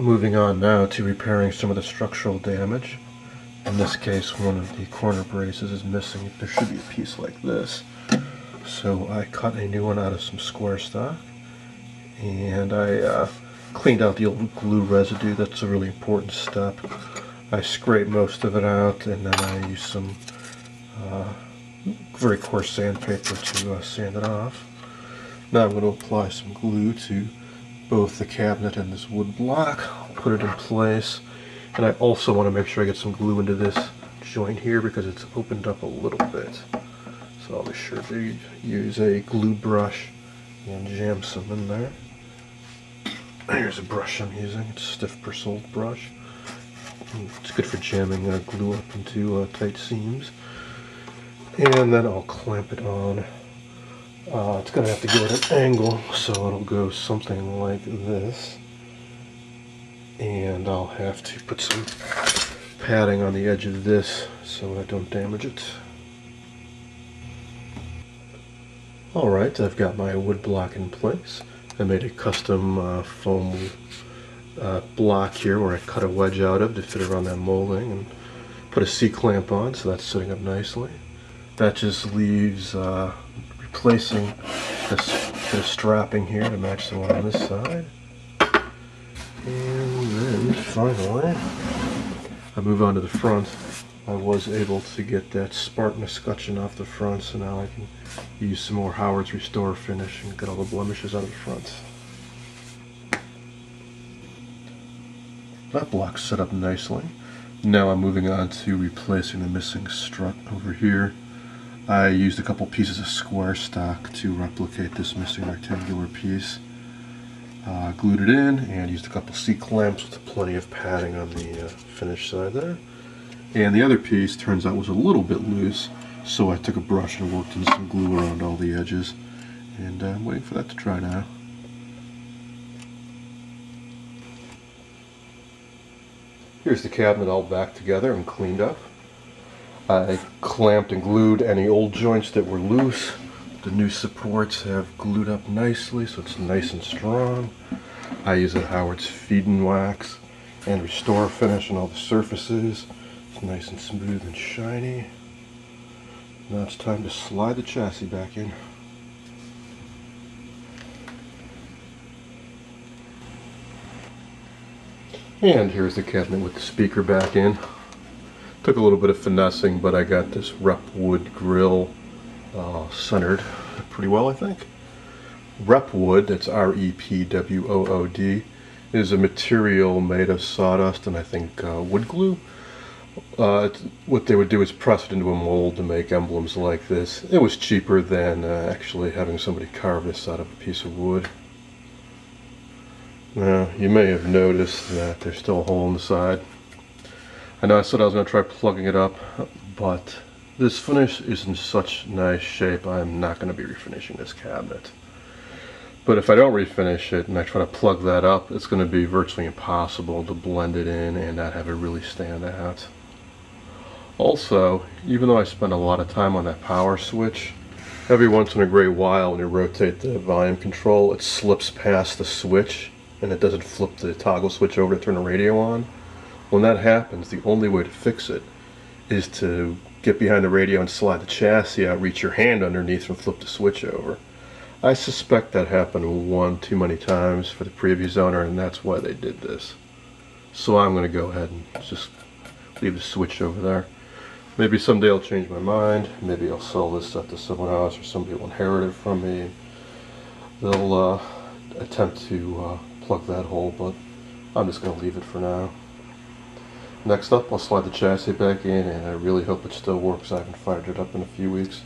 Moving on now to repairing some of the structural damage. In this case, one of the corner braces is missing. There should be a piece like this. So I cut a new one out of some square stock, and I cleaned out the old glue residue. That's a really important step. I scraped most of it out, and then I used some very coarse sandpaper to sand it off. Now I'm going to apply some glue to both the cabinet and this wood block. I'll put it in place, and I also want to make sure I get some glue into this joint here because it's opened up a little bit. So I'll be sure to use a glue brush and jam some in there. Here's a brush I'm using. It's a stiff bristled brush. It's good for jamming glue up into tight seams. And then I'll clamp it on. It's going to have to go at an angle, so it'll go something like this. And I'll have to put some padding on the edge of this so I don't damage it. Alright, I've got my wood block in place. I made a custom foam block here where I cut a wedge out of to fit around that molding and put a C-clamp on, so that's sitting up nicely. That just leaves replacing this bit of strapping here to match the one on this side. And then finally, I move on to the front. I was able to get that Sparton escutcheon off the front, so now I can use some more Howard's Restore finish and get all the blemishes out of the front. That block's set up nicely. Now I'm moving on to replacing the missing strut over here. I used a couple pieces of square stock to replicate this missing rectangular piece. Glued it in and used a couple C-clamps with plenty of padding on the finished side there. And the other piece turns out was a little bit loose, so I took a brush and worked in some glue around all the edges. And I'm waiting for that to dry now. Here's the cabinet all back together and cleaned up. I clamped and glued any old joints that were loose. The new supports have glued up nicely, so it's nice and strong. I use a Howard's Feed and Wax and Restore finish on all the surfaces. It's nice and smooth and shiny. Now it's time to slide the chassis back in. And here's the cabinet with the speaker back in. Took a little bit of finessing, but I got this rep wood grill centered pretty well, I think. Rep wood, that's R-E-P-W-O-O-D, is a material made of sawdust and I think wood glue. What they would do is press it into a mold to make emblems like this. It was cheaper than actually having somebody carve this out of a piece of wood. Now, you may have noticed that there's still a hole in the side. I know I said I was going to try plugging it up, but this finish is in such nice shape I'm not going to be refinishing this cabinet. But if I don't refinish it and I try to plug that up, it's going to be virtually impossible to blend it in and not have it really stand out. Also, even though I spend a lot of time on that power switch, every once in a great while when you rotate the volume control, it slips past the switch and it doesn't flip the toggle switch over to turn the radio on. When that happens, the only way to fix it is to get behind the radio and slide the chassis out, reach your hand underneath and flip the switch over. I suspect that happened one too many times for the previous owner, and that's why they did this. So I'm going to go ahead and just leave the switch over there. Maybe someday I'll change my mind. Maybe I'll sell this stuff to someone else, or somebody will inherit it from me. They'll attempt to plug that hole, but I'm just going to leave it for now. Next up, I'll slide the chassis back in, and I really hope it still works. I haven't fired it up in a few weeks.